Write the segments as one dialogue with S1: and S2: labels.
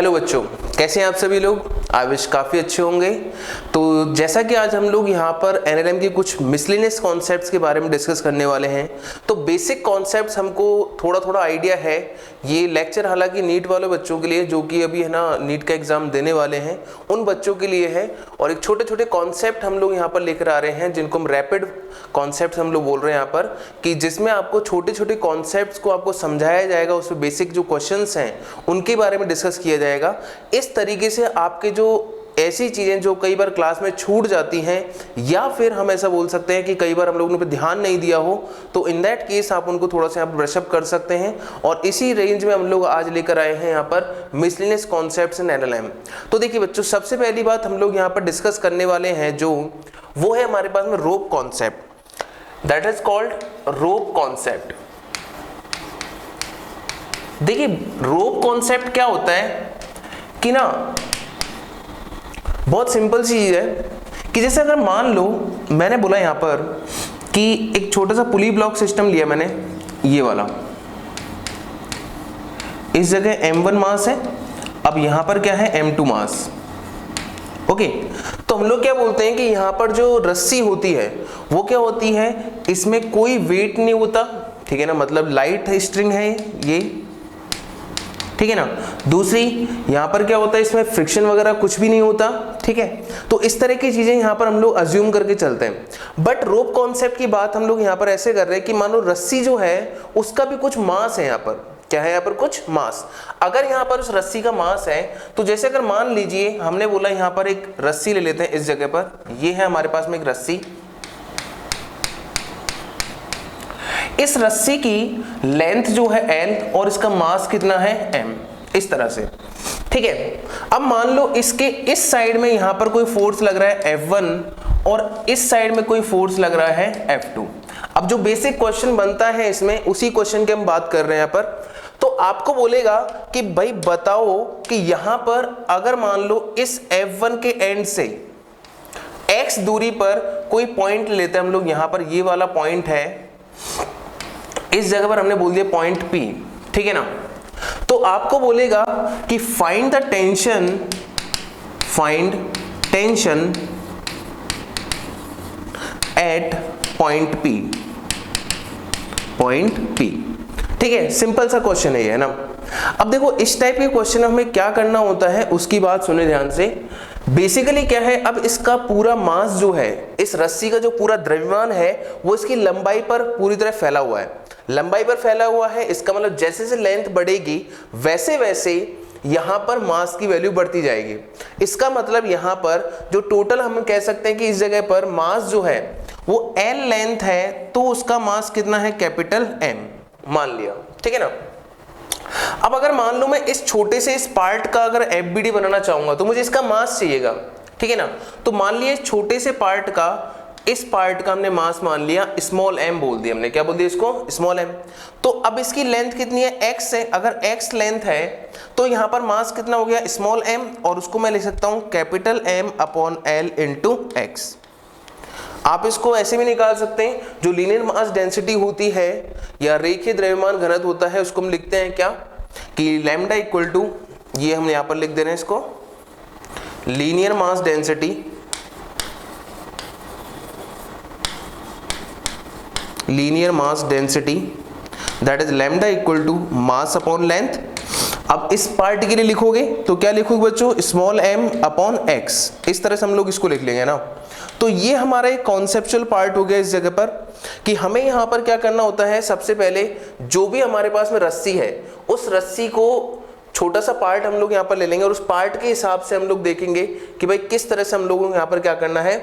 S1: Hello बच्चों, कैसे हैं आप सभी लोग। आई विश काफ़ी अच्छे होंगे। तो जैसा कि आज हम लोग यहाँ पर एनएलएम की कुछ मिसलिनियस कॉन्सेप्ट्स के बारे में डिस्कस करने वाले हैं। तो बेसिक कॉन्सेप्ट्स हमको थोड़ा थोड़ा आइडिया है। ये लेक्चर हालांकि नीट वाले बच्चों के लिए जो कि अभी है ना नीट का एग्ज़ाम देने वाले हैं उन बच्चों के लिए है। और एक छोटे छोटे कॉन्सेप्ट हम लोग यहाँ पर लेकर आ रहे हैं जिनको हम रैपिड कॉन्सेप्ट हम लोग बोल रहे हैं यहाँ पर, कि जिसमें आपको छोटे छोटे कॉन्सेप्ट्स को आपको समझाया जाएगा। उसमें बेसिक जो क्वेश्चंस हैं उनके बारे में डिस्कस किया जाएगा। इस तरीके से आपके जो ऐसी चीज़ें जो कई बार क्लास में छूट जाती हैं या फिर हम ऐसा बोल सकते हैं कि कई बार हम लोगों ने पे ध्यान नहीं दिया हो, तो इन दैट केस आप उनको थोड़ा सा आप ब्रशअप कर सकते हैं। और इसी रेंज में हम लोग आज लेकर आए हैं यहाँ पर मिसलिनियस कॉन्सेप्ट्स इन एनएलएम। तो देखिए बच्चों, सबसे पहली बात हम लोग यहाँ पर डिस्कस करने वाले हैं जो वो है हमारे पास में rope concept, that is called rope concept. देखिए रोप कॉन्सेप्ट क्या होता है कि ना बहुत सिंपल सी चीज है कि जैसे अगर मान लो मैंने बोला यहाँ पर कि एक छोटा सा पुली ब्लॉक सिस्टम लिया मैंने, ये वाला, इस जगह m1 मास है, अब यहां पर क्या है m2 मास। ओके, तो हम लोग क्या बोलते हैं कि यहां पर जो रस्सी होती है वो क्या होती है, इसमें कोई वेट नहीं होता, ठीक है ना, मतलब लाइट स्ट्रिंग है ये, ठीक है ना। दूसरी यहां पर क्या होता है, इसमें फ्रिक्शन वगैरह कुछ भी नहीं होता, ठीक है। तो इस तरह की चीजें यहां पर हम लोग अज्यूम करके चलते हैं। बट रोप कॉन्सेप्ट की बात हम लोग यहां पर ऐसे कर रहे हैं कि मान लो रस्सी जो है उसका भी कुछ मास है, यहां पर क्या है, यहाँ पर कुछ मास। अगर यहाँ पर उस रस्सी का मास है तो जैसे अगर मान लीजिए हमने बोला यहाँ पर एक रस्सी ले लेते हैं, इस जगह पर ये है हमारे पास में एक रस्सी, इस रस्सी की लेंथ जो है L और इसका मास कितना है M, इस तरह से, ठीक है। अब मान लो इसके इस साइड में यहां पर कोई फोर्स लग रहा है F1 और इस साइड में कोई फोर्स लग रहा है F2। अब जो बेसिक क्वेश्चन बनता है इसमें उसी क्वेश्चन की हम बात कर रहे हैं यहाँ पर। तो आपको बोलेगा कि भाई बताओ कि यहां पर अगर मान लो इस F1 के एंड से x दूरी पर कोई पॉइंट लेते हैं हम लोग, यहां पर ये वाला पॉइंट है, इस जगह पर हमने बोल दिया पॉइंट P, ठीक है ना। तो आपको बोलेगा कि find the tension, find tension eight point P, point P, ठीक है। सिंपल सा क्वेश्चन है ये, है ना। अब देखो इस टाइप के क्वेश्चन हमें क्या करना होता है उसकी बात सुने ध्यान से। बेसिकली क्या है, अब इसका पूरा मास जो है, इस रस्सी का जो पूरा द्रव्यमान है वो इसकी लंबाई पर पूरी तरह फैला हुआ है, लंबाई पर फैला हुआ है। इसका मतलब जैसे जैसे लेंथ बढ़ेगी वैसे वैसे यहां पर मास की वैल्यू बढ़ती जाएगी। इसका मतलब यहां पर जो टोटल हम कह सकते हैं कि इस जगह पर मास जो है वो L लेंथ है, तो उसका मास कितना है, कैपिटल M मान लिया, ठीक है ना। अब अगर मान लो मैं इस छोटे से इस पार्ट का अगर FBD बनाना चाहूंगा तो मुझे इसका मास चाहिएगा, ठीक है ना। तो मान लिया इस छोटे से पार्ट का, इस पार्ट का हमने मास मान लिया स्मॉल m बोल दिया हमने, क्या बोल दिया इसको, स्मॉल m। तो अब इसकी लेंथ कितनी है, x है। अगर x लेंथ है तो यहां पर मास कितना हो गया, स्मॉल m, और उसको मैं लिख सकता हूं capital M upon L into x। आप इसको ऐसे भी निकाल सकते हैं, जो लीनियर मास डेंसिटी होती है या रेखीय द्रव्यमान घनत्व होता है उसको हम लिखते हैं क्या, कि लैम्डा इक्वल टू, ये हम यहां पर लिख दे रहे हैं इसको, linear mass density, linear mass density that is lambda equal to mass upon length. अब इस पार्ट के लिए लिखोगे तो क्या लिखोगे बच्चों, स्मॉल m अपॉन x, इस तरह से हम लोग इसको लिख लेंगे ना। तो ये हमारा एक कॉन्सेप्चुअल पार्ट हो गया इस जगह पर, कि हमें यहाँ पर क्या करना होता है, सबसे पहले जो भी हमारे पास में रस्सी है उस रस्सी को छोटा सा पार्ट हम लोग यहाँ पर ले लेंगे और उस पार्ट के हिसाब से हम लोग देखेंगे कि भाई किस तरह से हम लोगों को यहाँ पर क्या करना है,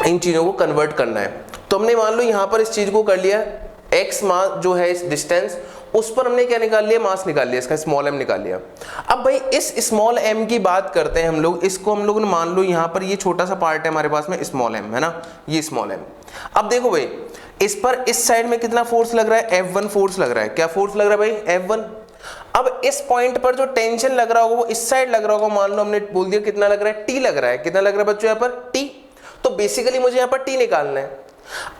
S1: इन चीजों को कन्वर्ट करना है। तो हमने मान लो यहाँ पर इस चीज को कर लिया, x मास जो है इस डिस्टेंस, उस पर हमने क्या निकाल लिया, मास निकाल लिया, इसका स्मॉल m निकाल लिया। अब भाई इस स्मॉल m की बात करते हैं हम लोग, इसको हम लोग ने मान लो यहाँ पर ये छोटा सा पार्ट है हमारे पास में स्मॉल m, है ना, ये स्मॉल m। अब देखो भाई इस पर इस साइड में कितना फोर्स लग रहा है, F1 फोर्स लग रहा है। क्या फोर्स लग रहा है भाई, F1। अब इस पॉइंट पर जो टेंशन लग रहा होगा वो इस साइड लग रहा होगा, मान लो हमने बोल दिया कितना लग रहा है, T लग रहा है। कितना लग रहा है बच्चों यहाँ पर, T। तो बेसिकली मुझे यहाँ पर T निकालना है।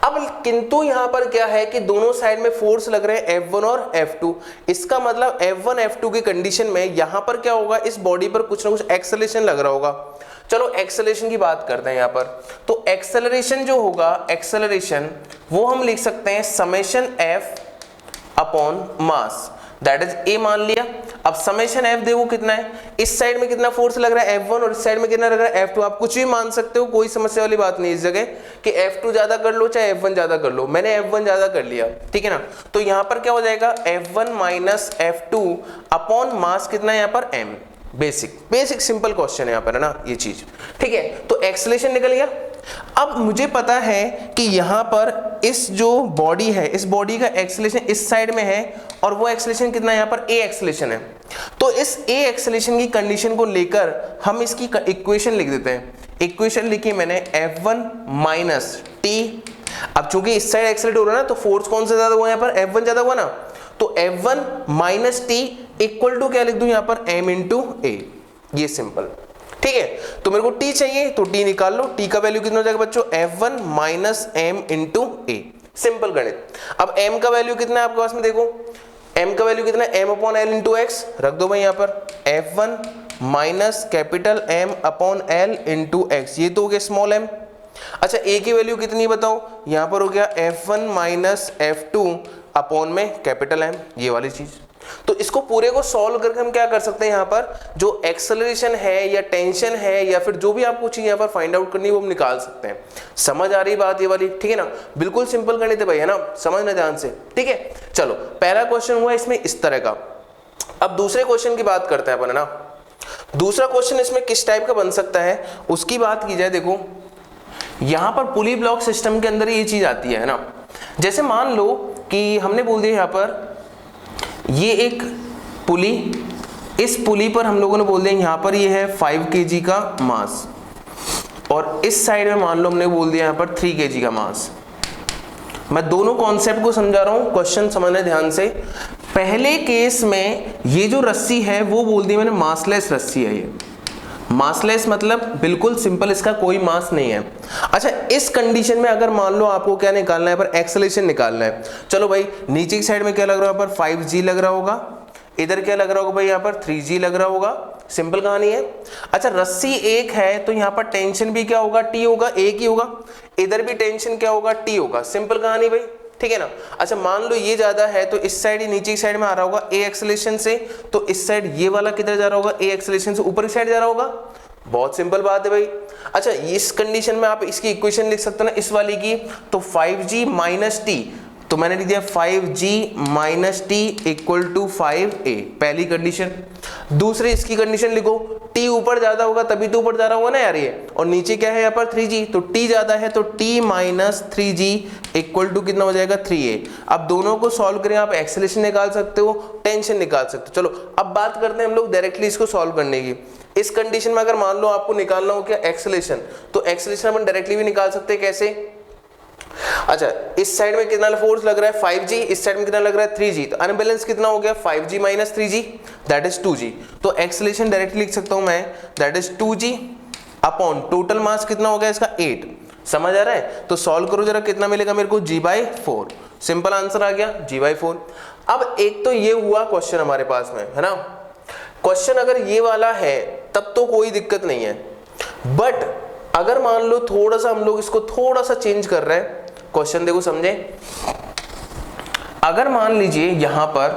S1: अब किंतु यहां पर क्या है कि दोनों साइड में फोर्स लग रहे हैं F1 और F2। इसका मतलब F1 F2 की कंडीशन में यहां पर क्या होगा, इस बॉडी पर कुछ ना कुछ एक्सेलरेशन लग रहा होगा। चलो एक्सेलरेशन की बात करते हैं यहां पर। तो एक्सेलरेशन जो होगा, एक्सेलरेशन वो हम लिख सकते हैं summation F upon mass, that is a मान लिया। अब समेशन F देखो कितना है, इस साइड में कितना फोर्स लग रहा है F1 और इस साइड में कितना लग रहा है F2। आप कुछ भी मान सकते हो, कोई समस्या वाली बात नहीं इस जगह कि F2 ज्यादा कर लो चाहे F1 ज्यादा कर लो। मैंने F1 ज्यादा कर लिया, ठीक है ना। तो यहां पर क्या हो जाएगा, F1 minus F2 upon mass कितना है यहाँ पर m। बेसिक सिंपल क्वेश्चन है यहाँ पर, है ना ये चीज, ठीक है। तो एक्सेलरेशन निकल गया। अब मुझे पता है कि यहां पर इस जो बॉडी है, इस बॉडी का एक्सेलरेशन इस साइड में है और वो एक्सेलरेशन कितना है यहाँ पर, a एक्सेलरेशन है। तो इस a एक्सेलरेशन की कंडीशन को लेकर हम इसकी इक्वेशन लिख देते हैं। इक्वेशन लिखी मैंने F1 माइनस टी। अब चूंकि इस साइड एक्सेलरेट हो रहा है ना, तो फोर्स कौन सा ज्यादा हुआ यहाँ पर, F1 ज्यादा हुआ ना। तो F1 minus T equal to क्या लिख दूं यहाँ पर, m इंटू ए। ये सिंपल, ठीक है। तो मेरे को t चाहिए तो t निकाल लो। t का वैल्यू कितना हो जाएगा बच्चों, F1 माइनस m इंटू ए। सिंपल गणित। अब m का वैल्यू कितना है आपके पास में, देखो m का वैल्यू कितना है, m upon l into x रख दो भाई यहाँ पर। F1 minus capital M upon l into x, ये तो हो गया स्मॉल m। अच्छा a की वैल्यू कितनी बताओ, यहाँ पर हो गया F1 माइनस F2 अपॉन में कैपिटल M, ये वाली चीज। तो इसको पूरे को सॉल्व करके हम क्या कर सकते हैं, यहाँ पर जो एक्सेलरेशन है या टेंशन है या फिर जो भी आपको चीज यहाँ पर फाइंड आउट करनी है वो हम निकाल सकते हैं। समझ आ रही बात ये वाली, ठीक है ना। बिल्कुल सिंपल गणित है भाई, है ना, समझना ध्यान से, ठीक है। चलो पहला क्वेश्चन हुआ इसमें इस तरह का। अब दूसरे क्वेश्चन की बात करते हैं अपन, है ना। दूसरा क्वेश्चन इसमें किस टाइप का बन सकता है उसकी बात की जाए। देखो यहाँ पर पुली ब्लॉक सिस्टम के अंदर ये चीज आती है ना। जैसे मान लो कि हमने बोल दिया यहाँ पर ये एक पुली, इस पुली पर हम लोगों ने बोल दिया यहाँ पर ये है 5 kg का मास और इस साइड में मान लो हमने बोल दिया यहाँ पर 3 kg का मास। मैं दोनों कॉन्सेप्ट को समझा रहा हूँ, क्वेश्चन समझने ध्यान से। पहले केस में ये जो रस्सी है वो बोल दी मैंने मासलेस रस्सी है। ये मासलेस मतलब बिल्कुल सिंपल, इसका कोई मास नहीं है। अच्छा इस कंडीशन में अगर मान लो आपको क्या निकालना है, पर एक्सेलरेशन निकालना है। चलो भाई नीचे की साइड में क्या लग रहा है, पर 5g लग रहा होगा, इधर क्या लग रहा होगा भाई, यहाँ पर 3g लग रहा होगा। सिंपल कहानी है। अच्छा रस्सी एक है तो यहाँ पर टेंशन भी क्या होगा, t होगा, एक ही होगा। इधर भी टेंशन क्या होगा, t होगा। सिंपल कहानी भाई, ठीक है ना। अच्छा मान लो ये ज्यादा है तो इस साइड नीचे की साइड में आ रहा होगा a एक्सेलरेशन से, तो इस साइड ये वाला किधर जा रहा होगा, a एक्सेलरेशन से ऊपर की साइड जा रहा होगा। बहुत सिंपल बात है भाई। अच्छा इस कंडीशन में आप इसकी इक्वेशन लिख सकते हो ना इस वाली की, तो 5g माइनस टी, तो मैंने लिख दिया 5g minus T equal to 5a, पहली कंडीशन। दूसरी इसकी कंडीशन लिखो, t ऊपर ज्यादा होगा तभी तो ऊपर जा रहा होगा ना यार ये, और नीचे क्या है यहाँ पर 3g, तो t ज्यादा है तो t minus 3g equal to कितना हो जाएगा 3a। अब दोनों को सॉल्व करें, आप एक्सेलरेशन निकाल सकते हो, टेंशन निकाल सकते हो। चलो अब बात करते हैं हम लोग डायरेक्टली इसको सॉल्व करने की। इस कंडीशन में अगर मान लो आपको निकालना हो क्या एक्सेलरेशन, तो एक्सेलरेशन अपन डायरेक्टली भी निकाल सकते हैं। कैसे, अच्छा इस साइड में कितना फोर्स लग रहा है 5g, इस साइड में कितना लग रहा है 3g, तो अनबैलेंस कितना हो गया 5g minus 3g, that is 2g। तो एक्सेलरेशन डायरेक्टली लिख सकता हूं मैं, that is 2g upon total mass कितना हो गया इसका 8। समझ आ रहा है। तो सॉल्व करो जरा, कितना मिलेगा मेरे को, g/4। सिंपल आंसर आ गया g/4। अब एक तो ये हुआ क्वेश्चन हमारे पास में, है ना। क्वेश्चन अगर ये वाला है तब तो कोई दिक्कत नहीं है, बट अगर मान लो थोड़ा सा हम लोग इसको थोड़ा सा चेंज कर रहे हैं क्वेश्चन, देखो समझे। अगर मान लीजिए यहां पर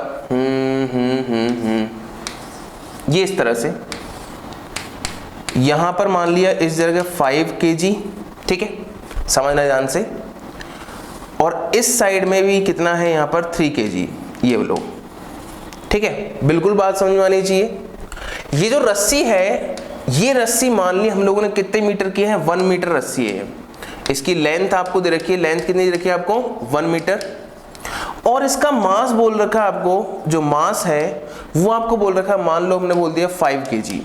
S1: ये इस तरह से, यहां पर मान लिया इस जगह 5 kg, ठीक है, समझना ध्यान से, और इस साइड में भी कितना है यहां पर 3 kg, ये लो, ठीक है। बिल्कुल बात समझ में आनी चाहिए। ये जो रस्सी है, ये रस्सी मान ली हम लोगों ने कितने मीटर की है, 1 मीटर रस्सी है। इसकी लेंथ आपको दे रखी है, लेंथ कितनी दे रखी है आपको 1 मीटर, और इसका मास बोल रखा है आपको, जो मास है वो आपको बोल रखा है, मान लो हमने बोल दिया 5 kg।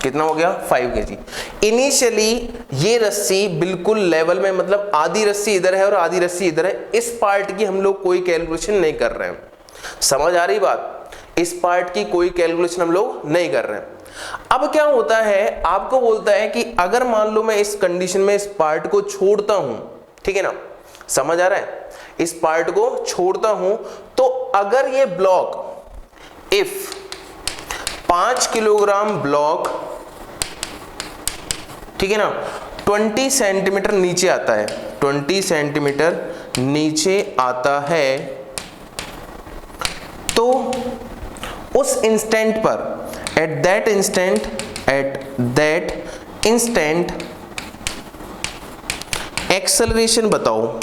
S1: कितना हो गया 5 kg। इनिशियली ये रस्सी बिल्कुल लेवल में, मतलब आधी रस्सी इधर है और आधी रस्सी इधर है, इस पार्ट की हम लोग कोई कैलकुलेशन नहीं कर रहे हैं। समझ आ रही बात, इस पार्ट की कोई कैलकुलेशन हम लोग नहीं कर रहे हैं। अब क्या होता है, आपको बोलता है कि अगर मान लो मैं इस कंडीशन में इस पार्ट को छोड़ता हूं, ठीक है ना, समझ आ रहा है? इस पार्ट को छोड़ता हूं तो अगर ये ब्लॉक इफ 5 किलोग्राम ब्लॉक, ठीक है ना, 20 सेंटीमीटर नीचे आता है, 20 सेंटीमीटर नीचे आता है, तो उस इंस्टेंट पर एट दैट इंस्टेंट एक्सेलरेशन बताओ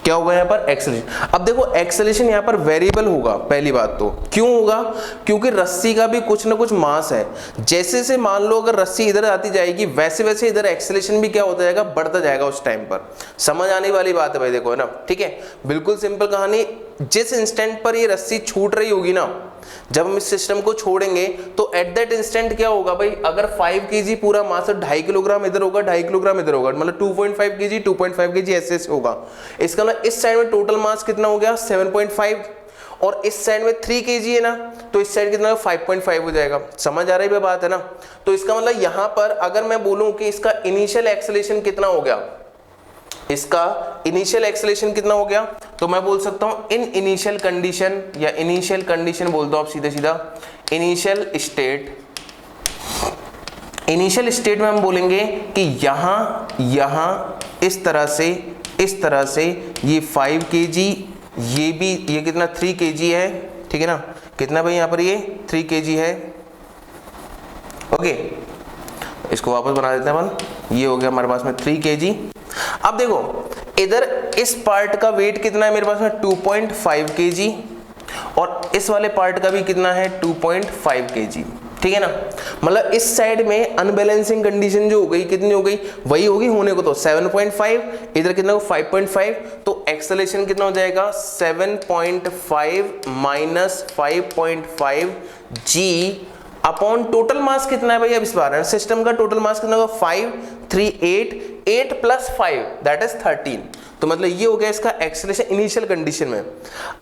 S1: क्या होगा यहां पर? एक्सेलरेशन। अब देखो एक्सेलरेशन यहां पर वेरिएबल होगा, पहली बात तो क्यों होगा? क्योंकि रस्सी का भी कुछ ना कुछ मास है। जैसे से मान लो अगर रस्सी इधर आती जाएगी वैसे वैसे इधर एक्सेलरेशन भी क्या होता जाएगा? बढ़ता जाएगा उस टाइम पर। समझ आने वाली बात है भाई, देखो है ना, ठीक है, बिल्कुल सिंपल कहानी। जिस इंस्टेंट पर ये रस्सी छूट रही होगी ना, जब हम इस सिस्टम को छोड़ेंगे तो एट दैट इंस्टेंट क्या होगा भाई? अगर 5 kg पूरा मास 2.5 किलोग्राम इधर होगा, 2.5 किलोग्राम इधर होगा, मतलब 2.5 kg 2.5 kg ऐसे होगा। इसका मतलब इस साइड में टोटल मास कितना हो गया? 7.5, और इस साइड में 3 kg है ना, तो इस साइड कितना? 5.5 हो जाएगा। समझ आ रही है बात है ना? तो इसका मतलब यहां पर अगर मैं बोलूं कि इसका इनिशियल एक्सेलरेशन कितना हो गया, इसका इनिशियल एक्सेलरेशन कितना हो गया, तो मैं बोल सकता हूं इन इनिशियल कंडीशन, या इनिशियल कंडीशन बोल दो आप सीधा सीधा, इनिशियल स्टेट में हम बोलेंगे कि यहां इस तरह से ये 5 kg, ये कितना? 3 kg है, ठीक है ना, कितना भाई यहां पर ये 3 kg है। ओके, इसको वापस बना देते हैं अपन, ये हो गया हमारे पास में 3 kg। अब देखो इधर इस पार्ट का वेट कितना है मेरे पास में? 2.5 kg, और इस वाले पार्ट का भी कितना है? 2.5 kg, ठीक है ना। मतलब इस साइड में अनबैलेंसिंग कंडीशन जो हो गई, कितनी हो गई? वही होगी होने को तो 7.5, इधर कितना हो? 5.5, तो एक्सेलरेशन कितना हो जाएगा? 7.5 minus 5.5 g upon total mass कितना है भाई? अब इस बार सिस्टम का टोटल मास कितना होगा? 5, 3, 8 प्लस 5 दैट इज 13। तो मतलब ये हो गया इसका एक्सेलरेशन इनिशियल कंडीशन में।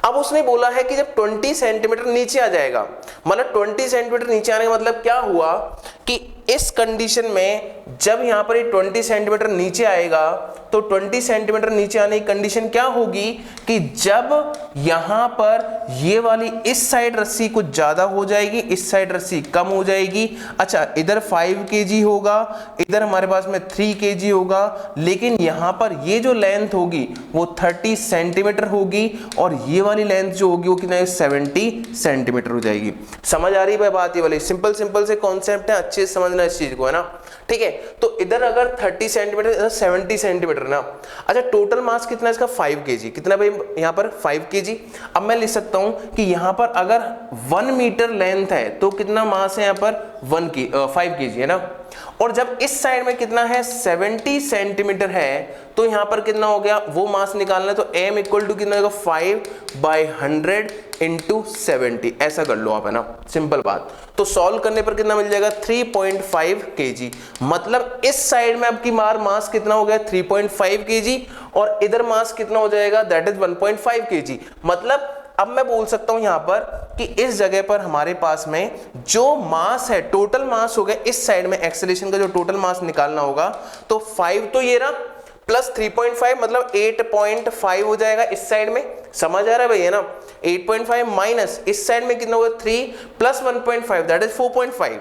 S1: अब उसने बोला है कि जब 20 सेंटीमीटर नीचे आ जाएगा, मतलब 20 सेंटीमीटर नीचे आने का मतलब क्या हुआ कि इस कंडीशन में जब यहां पर ये 20 सेंटीमीटर नीचे आएगा, तो 20 सेंटीमीटर नीचे आने की कंडीशन क्या होगी कि जब यहां पर ये वाली इस साइड रस्सी कुछ ज्यादा हो जाएगी, इस साइड रस्सी कम हो जाएगी। अच्छा, इधर 5 kg होगा, इधर हमारे पास में 3 kg होगा, लेकिन यहां पर ये जो लेंथ होगी वो 30 सेंटीमीटर होगी, और ये वाली लेंथ जो होगी वो कितना है? 70 सेंटीमीटर हो जाएगी। समझ आ रही है बात? ये वाली सिंपल से कॉन्सेप्ट है, अच्छे से समझना इस चीज को, है ना, ठीक है। तो इधर अगर 30 सेंटीमीटर, इधर 70 सेंटीमीटर ना। अच्छा, टोटल मास कितना है इसका? 5 kg। कितना भाई यहाँ पर? 5 kg। अब मैं लिख सकता हूं कि यहाँ पर अगर 1 मीटर लेंथ है तो कितना मास है यहाँ पर? 5 kg, है ना। और जब इस साइड में कितना है? 70 सेंटीमीटर है, तो यहां पर कितना हो गया? वो मास निकालना है, तो m इक्वल टू कितना होगा? 5/100 इंटू 70, ऐसा कर लो आप, है ना, सिंपल बात। तो सॉल्व करने पर कितना मिल जाएगा? 3.5 kg। मतलब इस साइड में आपकी मास कितना हो गया? 3.5 kg, और इधर मास कितना हो जाएगा? That is 1.5 kg। मतलब अब मैं बोल सकता हूं यहां पर कि इस जगह पर हमारे पास में जो मास है, टोटल मास हो गया, इस साइड में एक्सेलरेशन का जो टोटल मास निकालना होगा, तो 5 तो ये रहा, प्लस 3.5 मतलब 8.5 हो जाएगा इस साइड में। समझ आ रहा है भाई, है ना। 8.5 माइनस इस साइड में कितना होगा? 3 plus 1.5 that is 4.5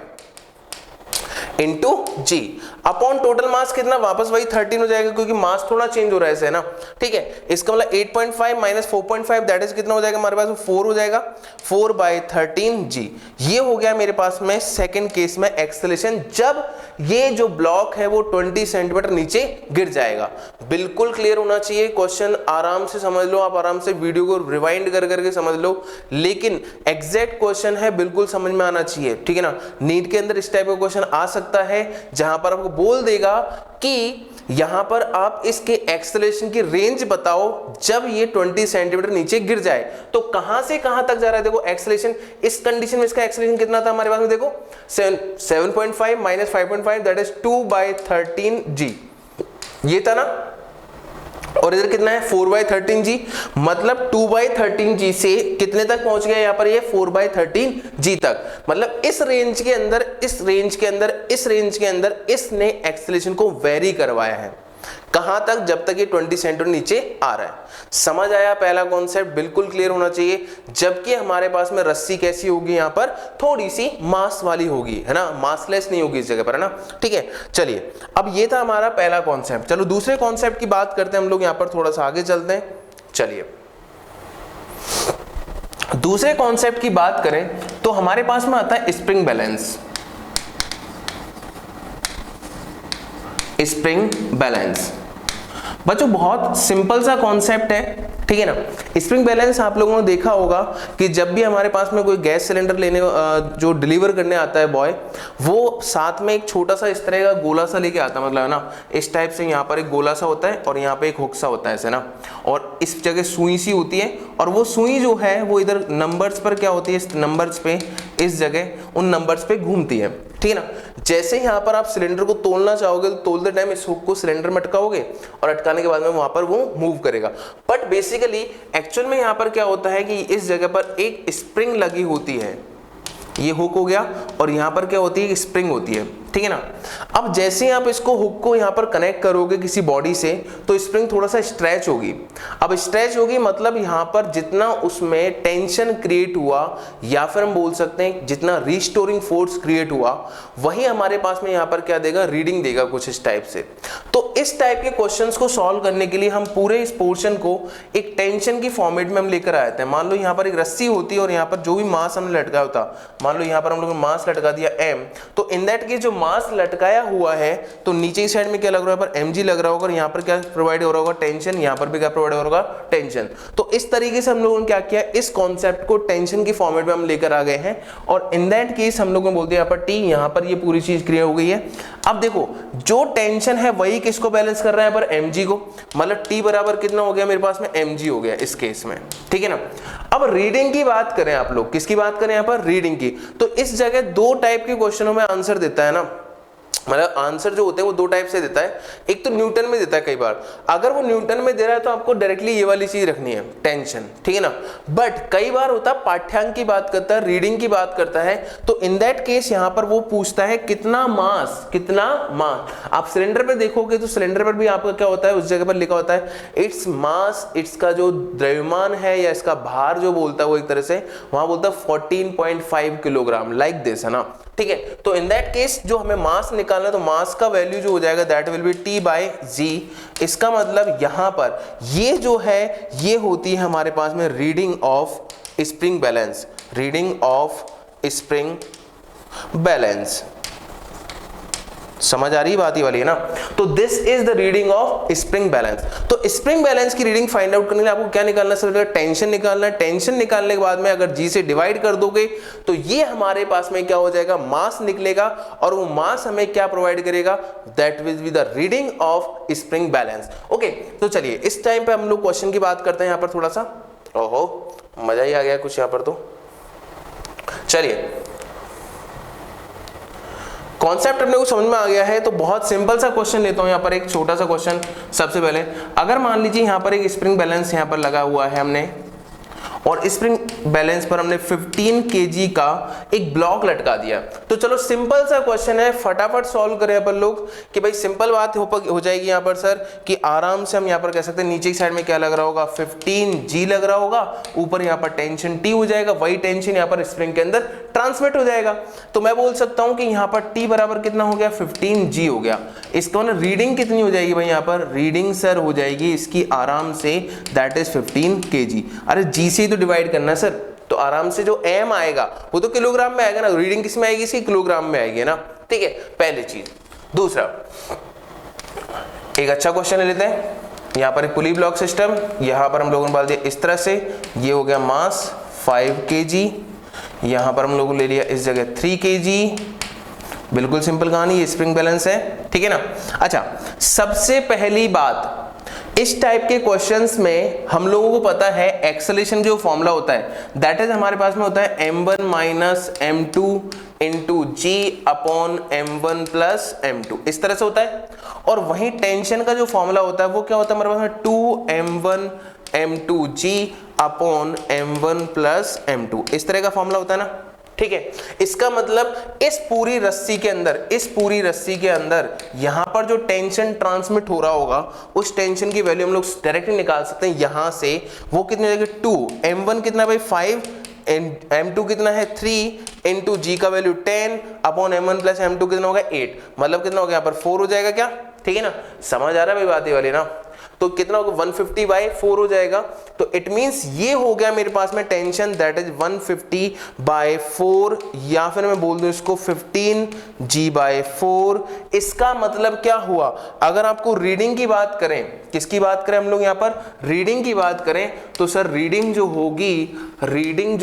S1: into g upon total mass कितना? वापस वही 13 हो जाएगा, क्योंकि मास थोड़ा चेंज हो रहा है ऐसे, है ना, ठीक है। इसका मतलब 8.5 माइनस 4.5 दैट इज कितना हो जाएगा हमारे पास? 4 हो जाएगा, 4/13 जी। ये हो गया मेरे पास में सेकंड केस में एक्सेलरेशन, जब ये जो ब्लॉक है वो 20 सेंटीमीटर नीचे गिर जाएगा। बिल्कुल क्लियर होना चाहिए क्वेश्चन, आराम से समझ लो आप, आराम से वीडियो को रिवाइंड कर करके समझ लो, लेकिन एग्जैक्ट क्वेश्चन है, बिल्कुल समझ में आना चाहिए, ठीक है ना। नीट के अंदर इस टाइप का क्वेश्चन आ सकता है जहां पर आपको बोल देगा कि यहां पर आप इसके एक्सेलरेशन की रेंज बताओ जब ये 20 सेंटीमीटर नीचे गिर जाए, तो कहां से कहां तक जा रहा है? देखो एक्सेलरेशन इस कंडीशन में इसका एक्सेलरेशन कितना था हमारे पास में? देखो 7.5 माइनस 5.5 दैट इज 2/13 जी, ये था ना। और इधर कितना है? 4/13 जी, मतलब 2/13 जी से कितने तक पहुंच गया यहाँ पर? ये 4/13 जी तक। मतलब इस रेंज के अंदर, इस रेंज के अंदर, इस रेंज के अंदर इसने एक्सेलरेशन को वेरी करवाया है। कहां तक? जब तक ये 20 सेंटीमीटर नीचे आ रहा है। समझ आया? पहला कॉन्सेप्ट बिल्कुल क्लियर होना चाहिए। जबकि हमारे पास में रस्सी कैसी होगी, यहां पर थोड़ी सी मास वाली होगी, है ना, मासलेस नहीं होगी इस जगह पर, है ना। ठीक है, चलिए अब ये था हमारा पहला कॉन्सेप्ट। चलो दूसरे कॉन्सेप्ट की बात करते हैं हम लोग, यहां पर थोड़ा सा आगे चलते हैं। चलिए दूसरे कॉन्सेप्ट की बात करें तो हमारे पास में आता है स्प्रिंग बैलेंस। स्प्रिंग बैलेंस बच्चों बहुत सिंपल सा कॉन्सेप्ट है, ठीक है ना। स्प्रिंग बैलेंस आप लोगों ने देखा होगा कि जब भी हमारे पास में कोई गैस सिलेंडर लेने जो डिलीवर करने आता है बॉय, वो साथ में एक छोटा सा इस तरह का गोला सा लेके आता है, मतलब है ना, इस टाइप से यहाँ पर एक गोला सा होता है और यहाँ पे एक हुक सा होता है ऐसे ना, और इस जगह सुई सी होती है, और वो सुई जो है वो इधर नंबर्स पर क्या होती है, इस नंबर्स पे, इस जगह उन नंबर्स पे घूमती है, ठीक है ना। जैसे यहाँ पर आप सिलेंडर को तोलना चाहोगे तो तोलते टाइम इस हुक को सिलेंडर में अटकाओगे और अटकाने के बाद में वहां पर वो मूव करेगा। बट बेसिकली एक्चुअल में यहाँ पर क्या होता है कि इस जगह पर एक स्प्रिंग लगी होती है, ये हुक हो गया, और यहाँ पर क्या होती है, स्प्रिंग होती है, ठीक है ना। अब जैसे ही आप इसको हुक को यहाँ पर कनेक्ट करोगे किसी बॉडी से तो स्प्रिंग थोड़ा सा स्ट्रेच होगी। अब स्ट्रेच होगी मतलब यहाँ पर जितना उसमें टेंशन क्रिएट हुआ, या फिर हम बोल सकते हैं जितना रिस्टोरिंग फोर्स क्रिएट हुआ, वही हमारे पास में यहाँ पर क्या देगा, रीडिंग देगा कुछ इस टाइप से। तो इस टाइप के क्वेश्चंस को सॉल्व करने के लिए हम पूरे इस पोर्शन को एक टेंशन की फॉर्मेट में हम लेकर आए थे। मान लो यहाँ पर एक रस्सी होती है और यहाँ पर जो भी मास हमने लटकाया होता, मान लो यहाँ पर हम लोगों ने मास लटका दिया m, तो इन दैट केस जो मास लटकाया हुआ है तो नीचे की साइड में क्या लग रहा है, पर mg लग रहा होगा, और यहाँ पर क्या प्रोवाइड हो रहा होगा, टेंशन, यहाँ पर भी क्या प्रोवाइड हो रहा होगा, टेंशन। तो इस तरीके से हम लोगों ने क्या किया, इस कॉन्सेप्ट को टेंशन की फॉर्मेट में हम लेकर आ गए हैं, और इन दैट केस हम लोगों ने बोलते हैं यहाँ पर t, यहाँ पर ये पूरी चीज क्लियर हो गई है। अब देखो जो टेंशन है वही किसको बैलेंस कर रहा है, पर mg को, मतलब t बराबर कितना हो गया मेरे पास में, mg हो गया इस केस में, ठीक है ना। अब रीडिंग की बात करें आप लोग, किसकी बात करें यहाँ पर, रीडिंग की, तो इस जगह दो टाइप के क्वेश्चनों में आंसर देता है ना, मतलब आंसर जो होते हैं वो दो टाइप से देता है। एक तो न्यूटन में देता है कई बार, अगर वो न्यूटन में दे रहा है तो आपको डायरेक्टली ये वाली चीज रखनी है, टेंशन, ठीक है ना। बट कई बार होता है पाठ्यांक की बात करता है, रीडिंग की बात करता है, तो इन दैट केस यहाँ पर वो पूछता है कितना मास, कितना मास। आप सिलेंडर पे देखोगे तो सिलेंडर पर भी आपका क्या होता है, उस जगह पर लिखा होता है इट्स मास, इट्स का जो द्रव्यमान है या इसका भार जो बोलता है वो एक तरह से वहां बोलता है 14.5 किलोग्राम, लाइक दिस, है ना, ठीक है। तो इन दैट केस जो हमें मास निकालना है तो मास का वैल्यू जो हो जाएगा that will be T by G। इसका मतलब यहां पर ये जो है ये होती है हमारे पास में reading of spring balance, reading of spring balance. समझ आ रही बात ये वाली है ना। तो this is the reading of spring balance. तो स्प्रिंग बैलेंस की रीडिंग फाइंड आउट करने के लिए आपको क्या निकालना है, सबसे टेंशन निकालना है। टेंशन निकालने के बाद में अगर जी से डिवाइड कर दोगे तो ये हमारे पास में क्या हो जाएगा, मास निकलेगा, और वो मास हमें क्या प्रोवाइड करेगा, that will be the reading of spring balance. Okay, तो चलिए इस टाइम पे हम लोग क्वेश्चन की बात करते हैं यहाँ पर थोड़ा सा। ओहो मजा ही आ गया कुछ यहाँ पर। तो चलिए कॉन्सेप्ट अपने को समझ में आ गया है, तो बहुत सिंपल सा क्वेश्चन लेता हूं यहाँ पर, एक छोटा सा क्वेश्चन। सबसे पहले अगर मान लीजिए यहाँ पर एक स्प्रिंग बैलेंस यहाँ पर लगा हुआ है हमने, और स्प्रिंग बैलेंस पर हमने 15 kg का एक ब्लॉक लटका दिया। तो चलो सिंपल सा क्वेश्चन है, फटाफट सॉल्व करें अपन लोग कि भाई सिंपल बात हो जाएगी यहाँ पर सर कि आराम से हम यहाँ पर कह सकते हैं नीचे की साइड में क्या लग रहा होगा, 15G लग रहा होगा, ऊपर यहाँ पर टेंशन T हो जाएगा, वही टेंशन यहाँ पर स्प्रिंग के अंदर ट्रांसमिट हो जाएगा। तो मैं बोल सकता हूँ कि यहाँ पर T बराबर कितना हो गया, 15G हो गया। इसको ना रीडिंग कितनी हो जाएगी भाई, यहाँ पर रीडिंग सर हो जाएगी इसकी आराम से दैट इज 15 kg। अरे G से डिवाइड करना है सर, तो आराम से जो m आएगा वो तो किलोग्राम में आएगा ना, रीडिंग किस में आएगी, इसकी किलोग्राम में आएगी ना, ठीक है, पहली चीज। दूसरा एक अच्छा क्वेश्चन ले लेते हैं, यहाँ पर एक पुली ब्लॉक सिस्टम, यहाँ पर हम लोगों ने डाल दिया इस तरह से, ये हो गया मास 5 kg, यहाँ पर हम लोगों ने ले लिया इस जगह 3 kg। बिल्कुल सिंपल कहानी, ये स्प्रिंग बैलेंस है, ठीक है ना। अच्छा सबसे पहली बात, इस टाइप के क्वेश्चंस में हम लोगों को पता है एक्सेलरेशन जो फॉर्मूला होता है दैट इज हमारे पास में होता है m1 minus m2 into g upon m1 plus m2, इस तरह से होता है। और वहीं टेंशन का जो फॉर्मूला होता है वो क्या होता है हमारे पास में 2m1 m2g upon m1 plus m2, इस तरह का फॉर्मूला होता है ना, ठीक है। इसका मतलब इस पूरी रस्सी के अंदर यहां पर जो टेंशन ट्रांसमिट हो रहा होगा उस टेंशन की वैल्यू हम लोग डायरेक्टली निकाल सकते हैं यहां से। वो कितनी हो जाएगी 2, m1 कितना है भाई 5, m2 कितना है 3 इंटू जी का value 10 upon m1 plus m2 कितना होगा 8, मतलब कितना हो गया यहाँ पर 4 हो जाएगा क्या, ठीक है ना। समझ आ रहा है भाई बात ये वाली ना। तो कितना होगा 150/4 हो जाएगा। तो इट मींस ये हो गया मेरे पास में टेंशन दैट इज 150/4, या फिर मैं बोल दूं इसको 15G/4। इसका मतलब क्या हुआ, अगर आपको रीडिंग की बात करें, किसकी बात करें हम लोग यहाँ पर, रीडिंग की बात करें, तो सर रीडिंग जो होगी रीडिंग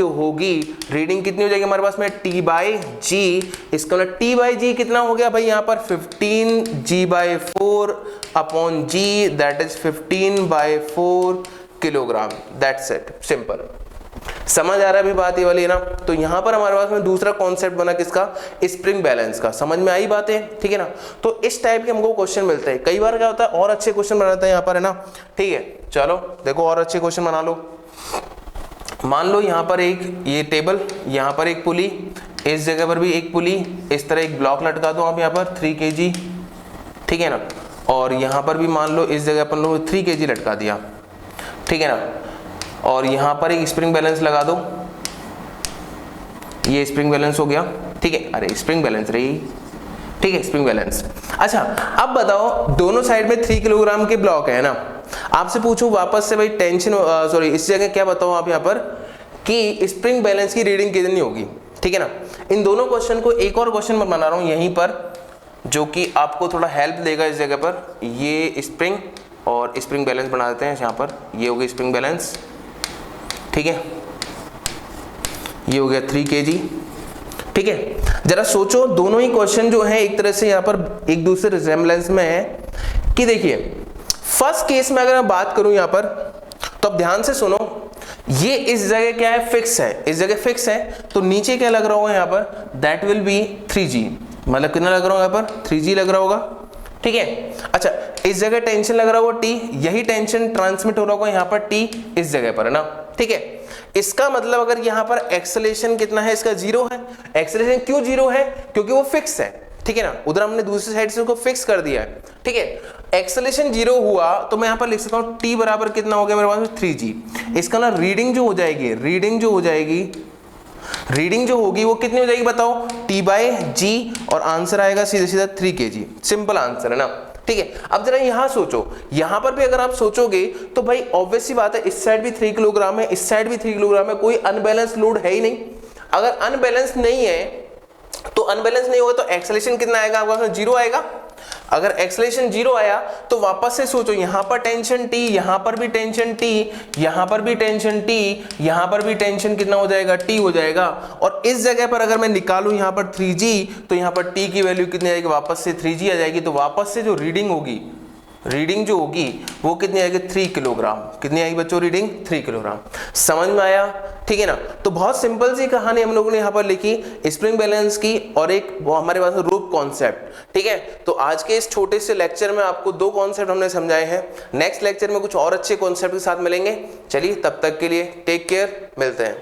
S1: कितनी हो जाएगी हमारे पास में T/G। इसका मतलब T/G कितना हो गया भाई यहाँ पर 15G/4 upon G that is 15/4 kilogram. That's it, simple. समझ आ रहा है अभी बात ये वाली ना। तो यहां पर हमारे पास में दूसरा कॉन्सेप्ट बना किसका, स्प्रिंग बैलेंस का। समझ में आई बातें, ठीक है ना। तो इस टाइप के हमको क्वेश्चन मिलते हैं। कई बार क्या होता है और अच्छे क्वेश्चन बनाते हैं यहाँ पर, है ना, ठीक है। चलो देखो और अच्छे क्वेश्चन बना लो। मान लो यहाँ पर एक ये टेबल, यहाँ पर एक पुली, इस जगह पर भी एक पुली, इस तरह एक ब्लॉक लटका दो आप यहाँ पर 3 kg, ठीक है ना। और यहाँ पर भी मान लो इस जगह अपन लोग 3 kg लटका दिया, ठीक है ना। और यहाँ पर एक स्प्रिंग बैलेंस लगा दो, ये स्प्रिंग बैलेंस हो गया, ठीक है। अरे स्प्रिंग बैलेंस रही, ठीक है, स्प्रिंग बैलेंस। अच्छा अब बताओ दोनों साइड में 3 किलोग्राम के ब्लॉक है ना। आपसे पूछूं वापस से भाई टेंशन सॉरी इस जगह क्या बताओ आप यहाँ पर कि स्प्रिंग बैलेंस की रीडिंग कितनी होगी, ठीक है ना। इन दोनों क्वेश्चन को एक और क्वेश्चन मैं बना रहा हूँ यहीं पर जो कि आपको थोड़ा हेल्प देगा इस जगह पर। ये स्प्रिंग और स्प्रिंग बैलेंस बना देते हैं यहाँ पर, ये हो गया स्प्रिंग बैलेंस, ठीक है। ये हो गया 3 kg, ठीक है। जरा सोचो दोनों ही क्वेश्चन जो है एक तरह से यहाँ पर एक दूसरे रिजेम्बलेंस में है कि देखिए फर्स्ट केस में अगर मैं बात करूं यहाँ पर तो अब ध्यान से सुनो, ये इस जगह क्या है फिक्स है, इस जगह फिक्स है, तो नीचे क्या लग रहा होगा यहाँ पर दैट विल बी 3G, मतलब कितना लग रहा होगा यहाँ पर 3G लग रहा होगा, ठीक है। अच्छा इस जगह टेंशन लग रहा होगा T, यही टेंशन ट्रांसमिट हो रहा होगा यहाँ पर T इस जगह पर, है ना, ठीक है। इसका मतलब अगर यहाँ पर एक्सेलरेशन कितना है इसका 0 है। एक्सेलरेशन क्यों 0 है, क्योंकि वो फिक्स है, ठीक है ना। उधर हमने दूसरी साइड से उसको फिक्स कर दिया है, ठीक है। एक्सेलरेशन 0 हुआ तो मैं यहाँ पर लिख सकता हूँ T बराबर कितना हो गया मेरे पास में 3G। इसका ना रीडिंग जो होगी वो कितनी हो जाएगी बताओ T/G, और आंसर आएगा सीधा सीधा 3 kg। सिंपल आंसर है ना, ठीक है। अब जरा यहां सोचो, यहां पर भी अगर आप सोचोगे तो भाई ऑब्वियस सी बात है इस साइड भी 3 किलोग्राम है, इस साइड भी 3 किलोग्राम है, कोई अनबैलेंस लोड है ही नहीं। अगर अनबैलेंस नहीं है तो अनबैलेंस नहीं होगा तो एक्सेलरेशन कितना आएगा आपका 0 आएगा। अगर एक्सेलरेशन 0 आया तो वापस से सोचो यहां पर टेंशन T, यहां पर भी टेंशन T, यहां पर भी टेंशन T, यहां पर भी टेंशन कितना हो जाएगा T हो जाएगा। और इस जगह पर अगर मैं निकालूं यहां पर 3G तो यहां पर T की वैल्यू कितनी आएगी वापस से 3G आ जाएगी। तो वापस से जो रीडिंग जो होगी वो कितनी आएगी 3 किलोग्राम। कितनी आएगी बच्चों रीडिंग 3 किलोग्राम। समझ में आया, ठीक है ना। तो बहुत सिंपल सी कहानी हम लोगों ने यहाँ पर लिखी स्प्रिंग बैलेंस की, और एक वो हमारे पास रूप कॉन्सेप्ट, ठीक है। तो आज के इस छोटे से लेक्चर में आपको 2 कॉन्सेप्ट हमने समझाए हैं। नेक्स्ट लेक्चर में कुछ और अच्छे कॉन्सेप्ट के साथ मिलेंगे। चलिए तब तक के लिए टेक केयर, मिलते हैं।